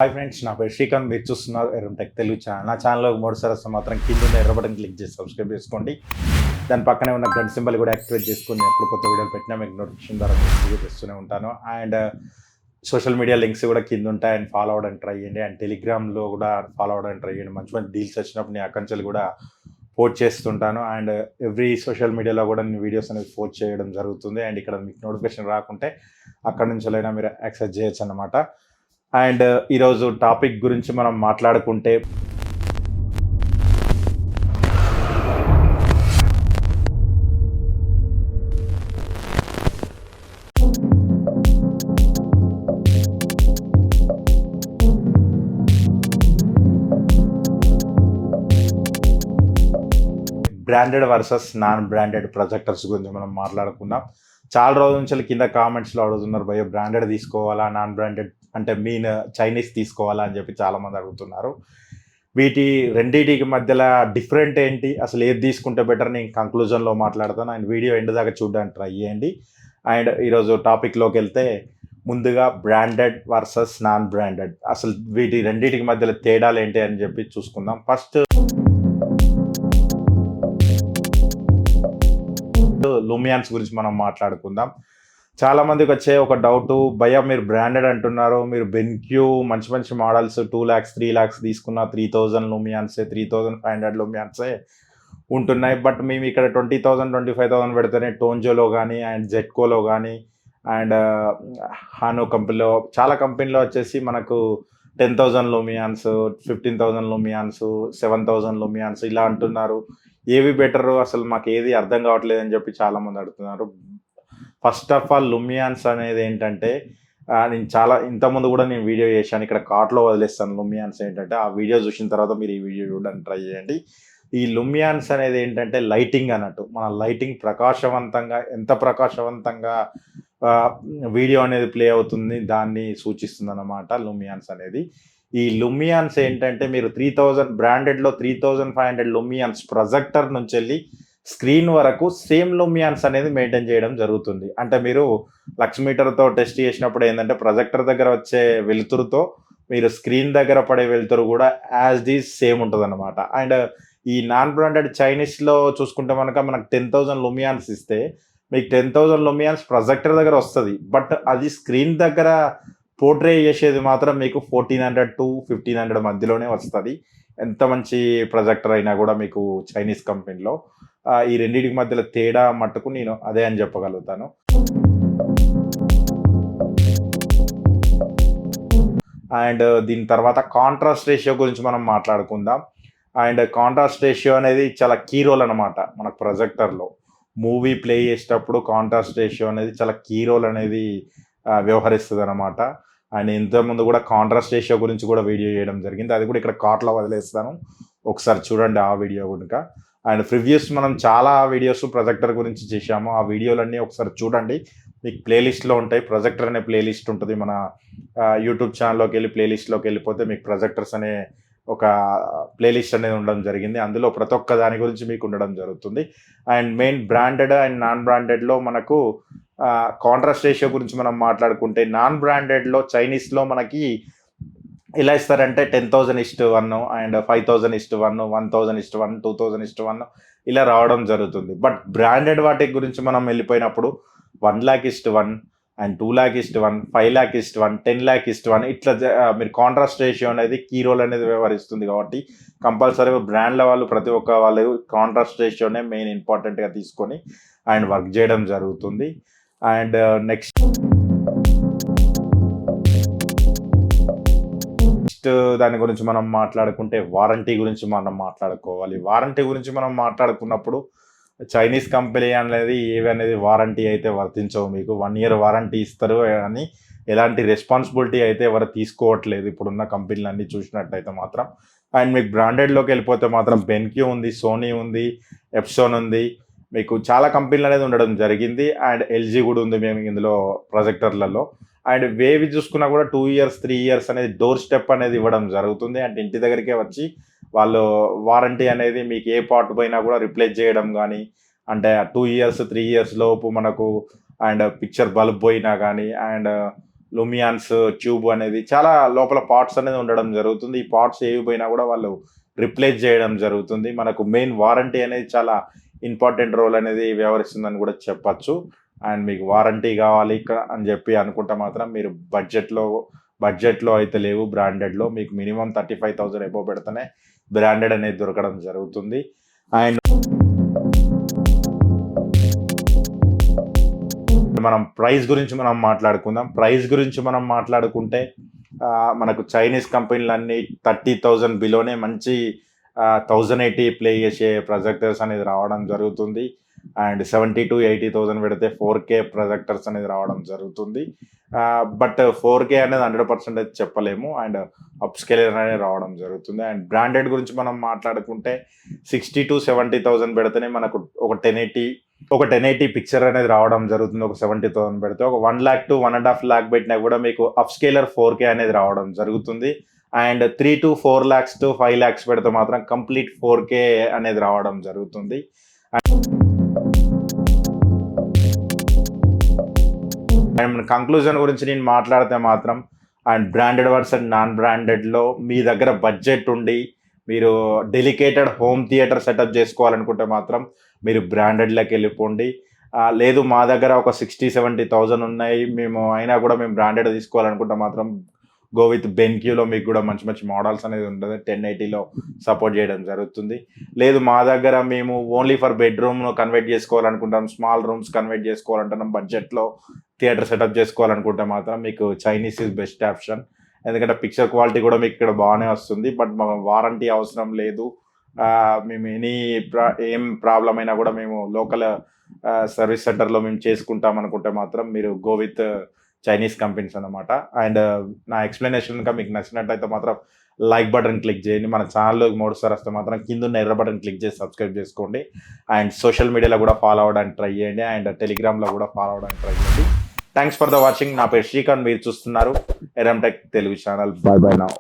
Hi friends, నా పేరు శ్రీకాంత్. మీరు చూస్తున్నారు ఎర్రం టెక్ తెలుగు ఛానల్. నా ఛానల్లో మూడుసారి వస్తే మాత్రం కింద ఉన్న ఎర్ర బటన్ క్లిక్ చేసి సబ్స్క్రైబ్ చేసుకోండి. దాని పక్కనే ఉన్న గంట సింబల్ కూడా యాక్టివేట్ చేసుకొని ఎప్పుడు కొత్త వీడియోలు పెట్టినా మీకు నోటిఫికేషన్ ద్వారా వీడియో తెస్తూనే ఉంటాను. అండ్ సోషల్ మీడియా లింక్స్ కూడా కింద ఉంటాయి. అండ్ ఫాలో అవ్వడానికి ట్రై చేయండి. అండ్ టెలిగ్రామ్లో కూడా ఫాలో అవ్వడానికి ట్రై చేయండి. మంచి మంచి డీల్స్ వచ్చినప్పుడు నేను అకౌంట్స్ కూడా పోస్ట్ చేస్తుంటాను. అండ్ ఎవ్రీ సోషల్ మీడియాలో కూడా నేను వీడియోస్ అనేది పోస్ట్ చేయడం జరుగుతుంది. అండ్ ఇక్కడ మీకు నోటిఫికేషన్ రాకుంటే అక్కడ నుంచి అయినా మీరు యాక్సెస్ చేయొచ్చు అన్నమాట. అండ్ ఈరోజు టాపిక్ గురించి మనం మాట్లాడుకుంటే branded versus non branded projectors గురించి మనం మాట్లాడుకుందాం. చాలా రోజుల నుంచి కింద కామెంట్స్లో అడుగుతున్నారు, భయ్య బ్రాండెడ్ తీసుకోవాలా నాన్ బ్రాండెడ్ అంటే మీన్ చైనీస్ తీసుకోవాలా అని చెప్పి చాలామంది అడుగుతున్నారు. వీటి రెండింటికి మధ్యలో డిఫరెంట్ ఏంటి, అసలు ఏది తీసుకుంటే బెటర్, నేను కంక్లూజన్లో మాట్లాడతాను. అండ్ వీడియో ఎండ్ దాకా చూడడానికి ట్రై చేయండి. అండ్ ఈరోజు టాపిక్లోకి వెళ్తే ముందుగా బ్రాండెడ్ వర్సెస్ నాన్ బ్రాండెడ్, అసలు వీటి రెండింటికి మధ్యలో తేడాలు ఏంటి అని చెప్పి చూసుకుందాం. ఫస్ట్ లూమియాన్స్ గురించి మనం మాట్లాడుకుందాం. చాలా మందికి వచ్చే ఒక డౌట్, భయ మీరు బ్రాండెడ్ అంటున్నారు, మీరు బెన్క్యూ మంచి మంచి మోడల్స్ 2 lakhs 3 lakhs తీసుకున్న 3000 లూమియాన్సే 3500 లూమియాన్సే ఉంటున్నాయి. బట్ మేము ఇక్కడ 20,000 25,000 పెడితేనే టోన్జోలో కానీ అండ్ జెట్కోలో కానీ అండ్ హానో కంపెనీలో చాలా కంపెనీలో వచ్చేసి మనకు 10,000 లూమియాన్స్ 15,000 లూమియాన్స్ 7,000 లూమియాన్స్ ఇలా అంటున్నారు. ఏవి బెటరు, అసలు మాకు ఏది అర్థం కావట్లేదు అని చెప్పి చాలామంది అడుగుతున్నారు. ఫస్ట్ ఆఫ్ ఆల్ లూమియాన్స్ అనేది ఏంటంటే నేను ఇంతకుముందు కూడా నేను వీడియో చేశాను, ఇక్కడ కార్ట్లో వదిలేస్తాను. లూమియాన్స్ ఏంటంటే ఆ వీడియో చూసిన తర్వాత మీరు ఈ వీడియో చూడడానికి ట్రై చేయండి. ఈ లూమియాన్స్ అనేది ఏంటంటే లైటింగ్ అన్నట్టు, మన లైటింగ్ ప్రకాశవంతంగా ఎంత ప్రకాశవంతంగా వీడియో అనేది ప్లే అవుతుంది దాన్ని సూచిస్తుంది అన్నమాట లూమియాన్స్ అనేది. ఈ లూమియాన్స్ ఏంటంటే మీరు 3000 బ్రాండెడ్లో 3500 లూమియాన్స్ ప్రొజెక్టర్ నుంచి వెళ్ళి స్క్రీన్ వరకు సేమ్ లూమియాన్స్ అనేది మెయింటైన్ చేయడం జరుగుతుంది. అంటే మీరు లక్ష్మీటర్తో టెస్ట్ చేసినప్పుడు ఏంటంటే ప్రొజెక్టర్ దగ్గర వచ్చే వెలుతురుతో మీరు స్క్రీన్ దగ్గర పడే వెలుతురు కూడా యాజ్ దీస్ సేమ్ ఉంటుంది అనమాట. అండ్ ఈ నాన్ బ్రాండెడ్ చైనీస్లో చూసుకుంటే మనకు 10,000 లూమియాన్స్ ఇస్తే మీకు 10,000 లూమియాన్స్ ప్రొజెక్టర్ దగ్గర వస్తుంది. బట్ అది స్క్రీన్ దగ్గర పోర్ట్రే చేసేది మాత్రం మీకు 1400 to 1500 మధ్యలోనే వస్తుంది. ఎంత మంచి ప్రొజెక్టర్ అయినా కూడా మీకు చైనీస్ కంపెనీలో. ఈ రెండింటికి మధ్యలో తేడా మట్టుకు నేను అదే అని చెప్పగలుగుతాను. అండ్ దీని తర్వాత కాంట్రాస్ట్ రేషియో గురించి మనం మాట్లాడుకుందాం. అండ్ కాంట్రాస్ట్ రేషియో అనేది చాలా కీ రోల్ అనమాట మనకు ప్రొజెక్టర్లో. మూవీ ప్లే చేసేటప్పుడు కాంట్రాస్ట్ రేషియో అనేది చాలా కీ రోల్ అనేది వ్యవహరిస్తుంది అనమాట. అండ్ ఇంతకుముందు కూడా కాంట్రాస్ట్ రేషియో గురించి కూడా వీడియో చేయడం జరిగింది, అది కూడా ఇక్కడ కార్ట్లో వదిలేస్తాను, ఒకసారి చూడండి ఆ వీడియో కనుక. అండ్ ప్రివ్యూస్ మనం చాలా వీడియోస్ ప్రొజెక్టర్ గురించి చేశాము, ఆ వీడియోలన్నీ ఒకసారి చూడండి, మీకు ప్లేలిస్ట్లో ఉంటాయి. ప్రొజెక్టర్ అనే ప్లేలిస్ట్ ఉంటుంది మన యూట్యూబ్ ఛానల్లోకి వెళ్ళి ప్లేలిస్ట్లోకి వెళ్ళిపోతే మీకు ప్రొజెక్టర్స్ అనే ఒక ప్లేలిస్ట్ అనేది ఉండడం జరిగింది. అందులో ప్రతి ఒక్క దాని గురించి మీకు ఉండడం జరుగుతుంది. And main branded and non బ్రాండెడ్లో మనకు కాంట్రాస్ట్ రేషియో గురించి మనం మాట్లాడుకుంటే నాన్ బ్రాండెడ్లో చైనీస్లో మనకి ఎలా ఇస్తారంటే 10,000:1 అండ్ 5,000:1 1,000:1 2,000:1 ఇలా రావడం జరుగుతుంది. బట్ బ్రాండెడ్ వాటి గురించి మనం వెళ్ళిపోయినప్పుడు 1,00,000:1 అండ్ 2,00,000:1 5,00,000:1 10,00,000:1 ఇట్లా మీరు కాంట్రాస్ట్ రేషియో అనేది కీ రోల్ అనేది వ్యవహరిస్తుంది. కాబట్టి కంపల్సరీగా బ్రాండ్ల వాళ్ళు ప్రతి ఒక్క వాళ్ళు కాంట్రాస్ట్ రేషియోనే మెయిన్ ఇంపార్టెంట్గా తీసుకొని అండ్ వర్క్ చేయడం జరుగుతుంది. అండ్ నెక్స్ట్ దాని గురించి మనం మాట్లాడుకుంటే వారంటీ గురించి మనం మాట్లాడుకోవాలి. వారంటీ గురించి మనం మాట్లాడుకున్నప్పుడు చైనీస్ కంపెనీ అనేది ఏవి అనేది వారంటీ అయితే వర్తించవు. మీకు 1 year వారంటీ ఇస్తారు అని ఎలాంటి రెస్పాన్సిబిలిటీ అయితే ఎవరు తీసుకోవట్లేదు ఇప్పుడున్న కంపెనీలు అన్నీ చూసినట్టయితే మాత్రం. అండ్ మీకు బ్రాండెడ్లోకి వెళ్ళిపోతే మాత్రం బెన్క్యూ ఉంది, సోనీ ఉంది, ఎప్సోన్ ఉంది, మీకు చాలా కంపెనీలు అనేది ఉండడం జరిగింది. అండ్ ఎల్జీ కూడా ఉంది మేము ఇందులో ప్రొజెక్టర్లలో. అండ్ వేవి చూసుకున్నా కూడా 2 years 3 years అనేది డోర్ స్టెప్ అనేది ఇవ్వడం జరుగుతుంది. అంటే ఇంటి దగ్గరికే వచ్చి వాళ్ళు వారంటీ అనేది మీకు ఏ పార్ట్ పోయినా కూడా రిప్లేస్ చేయడం కానీ, అంటే 2 years 3 years లోపు మనకు అండ్ పిక్చర్ బల్బ్ పోయినా కానీ అండ్ లుమియాన్స్ ట్యూబ్ అనేది చాలా లోపల పార్ట్స్ అనేది ఉండడం జరుగుతుంది. ఈ పార్ట్స్ ఏవి పోయినా కూడా వాళ్ళు రిప్లేస్ చేయడం జరుగుతుంది. మనకు మెయిన్ వారంటీ అనేది చాలా ఇంపార్టెంట్ రోల్ అనేది వ్యవహరిస్తుందని కూడా చెప్పచ్చు. అండ్ మీకు వారంటీ కావాలి అని చెప్పి అనుకుంటే మాత్రం మీరు బడ్జెట్లో అయితే లేవు. బ్రాండెడ్లో మీకు మినిమం 35,000 ఎబో పెడితేనే బ్రాండెడ్ అనేది దొరకడం జరుగుతుంది. అండ్ మనం ప్రైస్ గురించి మనం మాట్లాడుకుంటే మనకు చైనీస్ కంపెనీలన్నీ 30,000 బిలోనే మంచి 1080 ప్లే చేసే ప్రొజెక్టర్స్ అనేది రావడం జరుగుతుంది. అండ్ 70,000 to 80,000 పెడితే 4K ప్రొజెక్టర్స్ అనేది రావడం జరుగుతుంది. బట్ 4K అనేది 100% అయితే చెప్పలేము. అండ్ అప్ స్కేలర్ అనేది రావడం జరుగుతుంది. అండ్ బ్రాండెడ్ గురించి మనం మాట్లాడుకుంటే 60,000 to 70,000 పెడితేనే మనకు ఒక 1080 పిక్చర్ అనేది రావడం జరుగుతుంది. ఒక 70,000 పెడితే ఒక 1 lakh to 1.5 lakh పెట్టినా కూడా మీకు అప్ స్కేలర్ 4K అనేది రావడం జరుగుతుంది. And 3 to 4 lakhs to 5 lakhs పెడితే మాత్రం కంప్లీట్ 4K అనేది రావడం జరుగుతుంది. అండ్ కంక్లూజన్ గురించి నేను మాట్లాడితే మాత్రం అండ్ బ్రాండెడ్ వర్సెస్ నాన్ బ్రాండెడ్లో మీ దగ్గర బడ్జెట్ ఉండి మీరు డెలికేటెడ్ హోమ్ థియేటర్ సెటప్ చేసుకోవాలనుకుంటే మాత్రం మీరు బ్రాండెడ్లోకి వెళ్ళిపోండి. లేదు మా దగ్గర ఒక 60,000-70,000 ఉన్నాయి, మేము బ్రాండెడ్ తీసుకోవాలనుకుంటే మాత్రం గో విత్ బెన్క్యూలో మీకు కూడా మంచి మంచి మోడల్స్ అనేది ఉంటుంది. 1080లో సపోర్ట్ చేయడం జరుగుతుంది. లేదు మా దగ్గర మేము ఓన్లీ ఫర్ బెడ్రూమ్ కన్వర్ట్ చేసుకోవాలనుకుంటాం, స్మాల్ రూమ్స్ కన్వర్ట్ చేసుకోవాలంటున్నాం, బడ్జెట్లో థియేటర్ సెటప్ చేసుకోవాలనుకుంటే మాత్రం మీకు చైనీస్ ఇస్ బెస్ట్ ఆప్షన్. ఎందుకంటే పిక్చర్ క్వాలిటీ కూడా మీకు ఇక్కడ బాగానే వస్తుంది. బట్ మాకు వారంటీ అవసరం లేదు. మేము ఏం ప్రాబ్లం అయినా కూడా మేము లోకల్ సర్వీస్ సెంటర్లో మేము చేసుకుంటాం అనుకుంటే మాత్రం మీరు గో విత్ చైనీస్ కంపెనీస్ అన్నమాట. అండ్ నా ఎక్స్ప్లెనేషన్ కనుక మీకు నచ్చినట్టయితే మాత్రం లైక్ బటన్ క్లిక్ చేయండి. మన ఛానల్లోకి మూడుసారి వస్తే మాత్రం కింద ఉన్న ఎర్ర బటన్ క్లిక్ చేసి సబ్స్క్రైబ్ చేసుకోండి. అండ్ సోషల్ మీడియాలో కూడా ఫాలో అవ్వడానికి ట్రై చేయండి. అండ్ టెలిగ్రామ్లో కూడా ఫాలో అవ్వడానికి ట్రై చేయండి. Thanks for the watching. నా పేరు శ్రీకాంత్, మీరు చూస్తున్నారు Yerram tech Telugu channel. By by now.